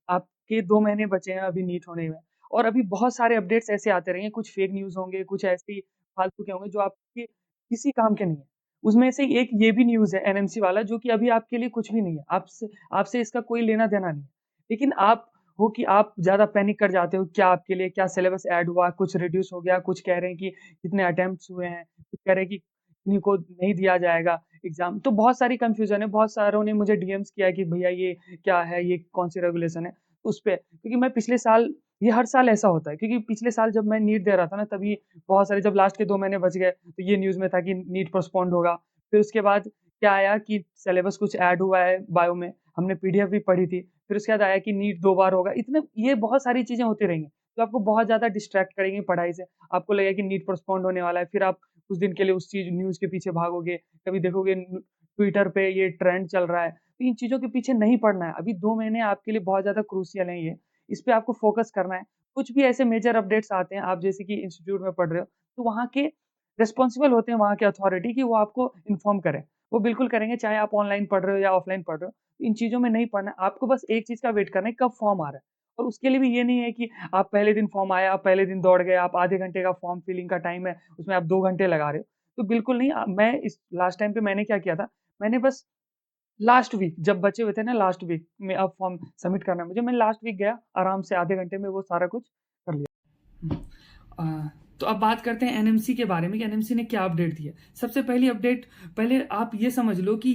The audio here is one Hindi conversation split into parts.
आपके 2 महीने बचे हैं अभी नीट होने में और अभी बहुत सारे अपडेट्स ऐसे आते रहेंगे, कुछ फेक न्यूज़ होंगे, कुछ ऐसे ही फालतू के होंगे जो आपके किसी काम के नहीं है। उसमें से एक ये भी न्यूज़ है एनएमसी वाला जो कि अभी आपके लिए कुछ भी नहीं है, आपसे आपसे इसका कोई लेना-देना नहीं है। लेकिन आप हो कि आप ज़्यादा पैनिक कर जाते हो, क्या आपके लिए क्या सिलेबस ऐड हुआ, कुछ रिड्यूस हो गया, कुछ कह रहे हैं कि कितने अटेम्प्ट्स हुए हैं, कुछ कह रहे हैं कि इन्हीं को नहीं दिया जाएगा एग्ज़ाम। तो बहुत सारी कन्फ्यूज़न है, बहुत सारों ने मुझे डीएम्स किया कि भैया ये क्या है, ये कौन-सी रेगुलेशन है? उस पे क्योंकि मैं पिछले साल ये हर साल ऐसा होता है क्योंकि पिछले साल जब मैं नीट दे रहा था ना तभी बहुत सारे जब लास्ट के 2 महीने बच गए, तो ये न्यूज़ में था कि नीट पोस्टपोन्ड होगा। फिर उसके बाद क्या आया कि सिलेबस कुछ ऐड हुआ है बायो में, हमने पीडीएफ भी पढ़ी थी। फिर उसके बाद आया कि नीट 2 बार होगा। इतने ये बहुत सारी चीज़ें होती रहेंगी, जो आपको बहुत ज़्यादा डिस्ट्रैक्ट करेंगी पढ़ाई से। आपको लगेगा कि नीट पोस्टपोन्ड होने वाला है, फिर आप कुछ दिन के लिए उस चीज़ न्यूज़ के पीछे भागोगे। कभी देखोगे ट्विटर पे ये ट्रेंड चल रहा है, तो इन चीज़ों के पीछे नहीं पड़ना है। अभी 2 महीने आपके लिए बहुत ज़्यादा क्रूशियल हैं ये, इस पे आपको फ़ोकस करना है। कुछ भी ऐसे मेजर अपडेट्स आते हैं, आप जैसे कि इंस्टीट्यूट में पढ़ रहे हो, तो वहाँ के रिस्पॉन्सिबल होते हैं वहाँ के अथॉरिटी कि वो आपको इन्फॉर्म करें। वो बिल्कुल करेंगे चाहे आप ऑनलाइन पढ़ रहे हो या ऑफलाइन पढ़ रहे हो। इन चीज़ों में नहीं पड़ना है, आपको बस एक चीज़ का वेट करना है कब फॉर्म आ रहा है। और उसके लिए भी ये नहीं है कि आप पहले दिन फॉर्म आया, आप पहले दिन दौड़ गए, आप आधे घंटे का फॉर्म फिलिंग का टाइम है, उसमें आप 2 घंटे लगा रहे हो। तो बिल्कुल नहीं मैं इस लास्ट टाइम पे मैंने क्या किया था, मैंने बस लास्ट वीक जब बचे हुए थे ना लास्ट वीक में अब फॉर्म सबमिट करना है मुझे, मैं लास्ट वीक गया, आराम से आधे घंटे में वो सारा कुछ कर लिया। तो अब बात करते हैं एनएमसी के बारे में कि एनएमसी ने क्या अपडेट दिया। सबसे पहली अपडेट, पहले आप ये समझ लो कि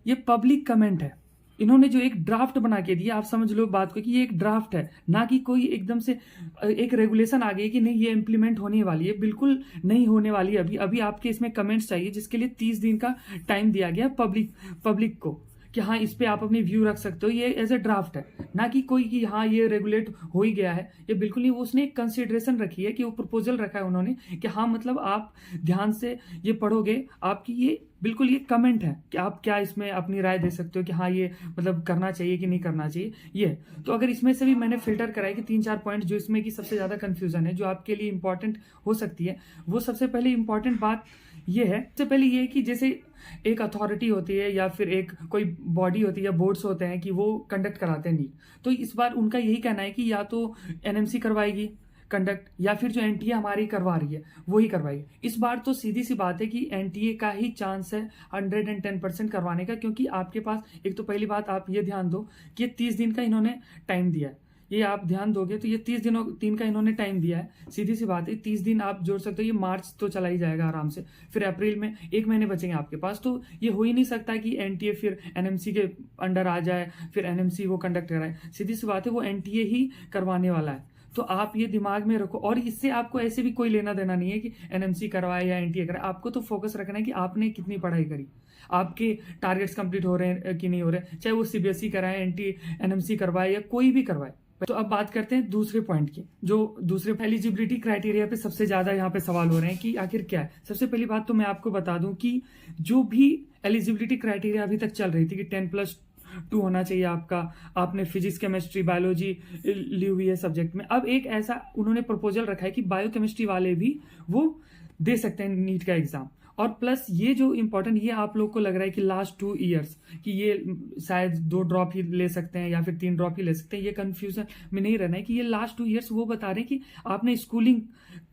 ये पब्लिक कमेंट है। इन्होंने जो एक ड्राफ्ट बना के दिया, आप समझ लो बात को कि ये एक ड्राफ्ट है, ना कि कोई एकदम से एक रेगुलेशन आ गई कि नहीं ये इम्प्लीमेंट होने वाली है। बिल्कुल नहीं होने वाली है। अभी आपके इसमें कमेंट्स चाहिए, जिसके लिए 30 दिन का टाइम दिया गया पब्लिक को कि हाँ इस पे आप अपनी व्यू रख सकते हो। ये एज ए ड्राफ्ट है, ना कि कोई कि हाँ ये रेगुलेट हो ही गया है। ये बिल्कुल नहीं, वो उसने एक कंसिडरेशन रखी है कि वो प्रपोजल रखा है उन्होंने कि हाँ मतलब आप ध्यान से ये पढ़ोगे, आपकी ये बिल्कुल ये कमेंट है कि आप क्या इसमें अपनी राय दे सकते हो कि हाँ ये मतलब करना चाहिए कि नहीं करना चाहिए। ये तो अगर इसमें से भी मैंने फिल्टर कराया कि 3-4 पॉइंट जो इसमें की सबसे ज़्यादा कन्फ्यूजन है, जो आपके लिए इंपॉर्टेंट हो सकती है, वो सबसे पहले इंपॉर्टेंट बात ये है। सबसे पहले ये है कि जैसे एक अथॉरिटी होती है या फिर एक कोई बॉडी होती है या बोर्ड्स होते हैं कि वो कंडक्ट कराते हैं नीट, तो इस बार उनका यही कहना है कि या तो एनएमसी करवाएगी कंडक्ट या फिर जो एनटीए हमारी करवा रही है वो ही करवाएगी। इस बार तो सीधी सी बात है कि एनटीए का ही चांस है 110% करवाने का, क्योंकि आपके पास एक तो पहली बात आप ये ध्यान दो कि ये 30 दिन का इन्होंने टाइम दिया है। ये आप ध्यान दोगे तो ये 30 दिन का इन्होंने टाइम दिया है। सीधी सी बात है, 30 दिन आप जोड़ सकते हो, ये मार्च तो चला ही जाएगा आराम से, फिर अप्रैल में 1 महीने बचेंगे आपके पास। तो ये हो ही नहीं सकता कि एनटीए फिर एनएमसी के अंडर आ जाए, फिर एनएमसी वो कंडक्ट कराए। सीधी सी बात है, वो एनटीए ही करवाने वाला है। तो आप ये दिमाग में रखो, और इससे आपको ऐसे भी कोई लेना देना नहीं है कि एनएमसी करवाए या एनटीए कराए। आपको तो फोकस रखना है कि आपने कितनी पढ़ाई करी, आपके टारगेट्स कंप्लीट हो रहे हैं कि नहीं हो रहे, चाहे वो सीबीएसई कराए, एनएमसी करवाए या कोई भी करवाए। तो अब बात करते हैं दूसरे पॉइंट की, जो दूसरे एलिजिबिलिटी क्राइटेरिया पे सबसे ज्यादा यहाँ पे सवाल हो रहे हैं कि आखिर क्या है। सबसे पहली बात तो मैं आपको बता दूं कि जो भी एलिजिबिलिटी क्राइटेरिया अभी तक चल रही थी कि 10+2 होना चाहिए आपका, आपने फिजिक्स केमिस्ट्री बायोलॉजी ली हुई है सब्जेक्ट में, अब एक ऐसा उन्होंने प्रपोजल रखा है कि बायोकेमिस्ट्री वाले भी वो दे सकते हैं नीट का एग्जाम। और प्लस ये जो इंपॉर्टेंट, ये आप लोग को लग रहा है कि लास्ट 2 ईयर्स कि ये शायद 2 ड्रॉप ही ले सकते हैं या फिर 3 ड्रॉप ही ले सकते हैं, ये कंफ्यूजन में नहीं रहना है कि ये लास्ट 2 ईयर्स वो बता रहे हैं कि आपने स्कूलिंग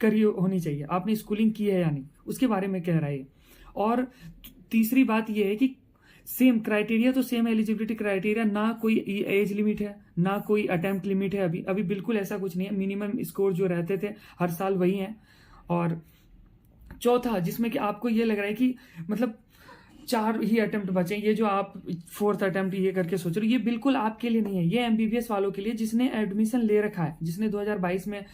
करी होनी चाहिए, आपने स्कूलिंग की है या नहीं, उसके बारे में कह रहा है। और तीसरी बात ये है कि सेम क्राइटेरिया तो सेम एलिजिबिलिटी क्राइटेरिया, ना कोई एज लिमिट है ना कोई अटेम्प्ट लिमिट है। अभी अभी बिल्कुल ऐसा कुछ नहीं है, मिनिमम स्कोर जो रहते थे हर साल वही है। और चौथा, जिसमें कि आपको ये लग रहा है कि मतलब 4 ही अटेम्प्ट बचे, ये जो आप 4th अटेम्प्ट ये करके सोच रहे हो, ये बिल्कुल आपके लिए नहीं है। ये एमबीबीएस वालों के लिए जिसने एडमिशन ले रखा है, जिसने 2022 में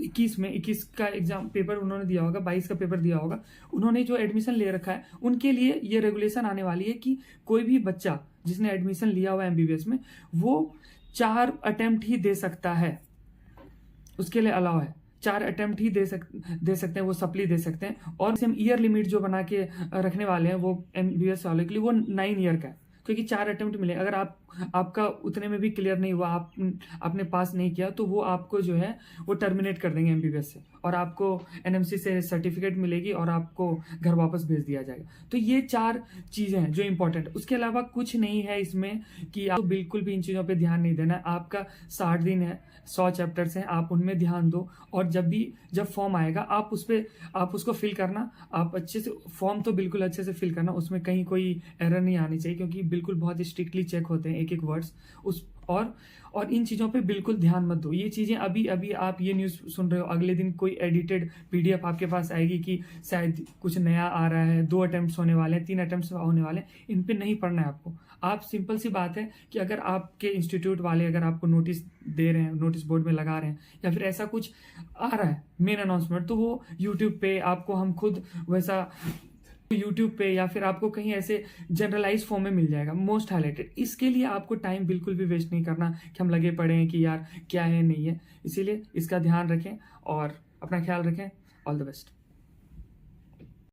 21 का एग्जाम पेपर उन्होंने दिया होगा, 22 का पेपर दिया होगा, उन्होंने जो एडमिशन ले रखा है उनके लिए ये रेगुलेशन आने वाली है कि कोई भी बच्चा जिसने एडमिशन लिया हुआ है एमबीबीएस में, वो 4 अटेम्प्ट ही दे सकता है, उसके लिए अलाउ है। 4 अटेम्प्ट ही दे सकते हैं, वो सप्ली दे सकते हैं। और सेम ईयर लिमिट जो बना के रखने वाले हैं वो एमबीबीएस वाले के लिए, वो 9 ईयर का है। क्योंकि 4 अटेम्प्ट मिले। अगर आपका उतने में भी क्लियर नहीं हुआ, आपने पास नहीं किया, तो वो आपको जो है वो टर्मिनेट कर देंगे एमबीबीएस से, और आपको एनएमसी से सर्टिफिकेट मिलेगी और आपको घर वापस भेज दिया जाएगा। तो ये 4 चीज़ें हैं जो इंपॉर्टेंट है। उसके अलावा कुछ नहीं है इसमें कि आप बिल्कुल भी इन चीज़ों पे ध्यान नहीं देना है। आपका 60 दिन है, 100 चैप्टर्स हैं, आप उनमें ध्यान दो, और जब फॉर्म आएगा आप उसको फिल करना। आप अच्छे से फॉर्म तो बिल्कुल अच्छे से फिल करना, उसमें कहीं कोई एरर नहीं आनी चाहिए, क्योंकि बिल्कुल बहुत स्ट्रिक्टली चेक होते हैं एक एक वर्ड्स उस और इन चीज़ों पे बिल्कुल ध्यान मत दो। ये चीज़ें अभी अभी आप ये न्यूज़ सुन रहे हो, अगले दिन कोई एडिटेड पीडीएफ आपके पास आएगी कि शायद कुछ नया आ रहा है, 2 अटेम्प्ट्स होने वाले हैं, 3 अटेम्प्ट्स होने वाले हैं, इन पे नहीं पढ़ना है आपको। आप सिंपल सी बात है कि अगर आपके इंस्टीट्यूट वाले अगर आपको नोटिस दे रहे हैं, नोटिस बोर्ड में लगा रहे हैं, या फिर ऐसा कुछ आ रहा है मेन अनाउंसमेंट, तो वो यूट्यूब पे आपको हम खुद वैसा यूट्यूब पे या फिर आपको कहीं ऐसे जनरलाइज फॉर्म में मिल जाएगा, मोस्ट हाईलाइटेड। इसके लिए आपको टाइम बिल्कुल भी वेस्ट नहीं करना कि हम लगे पड़े हैं कि यार क्या है नहीं है। इसीलिए इसका ध्यान रखें और अपना ख्याल रखें। All the best.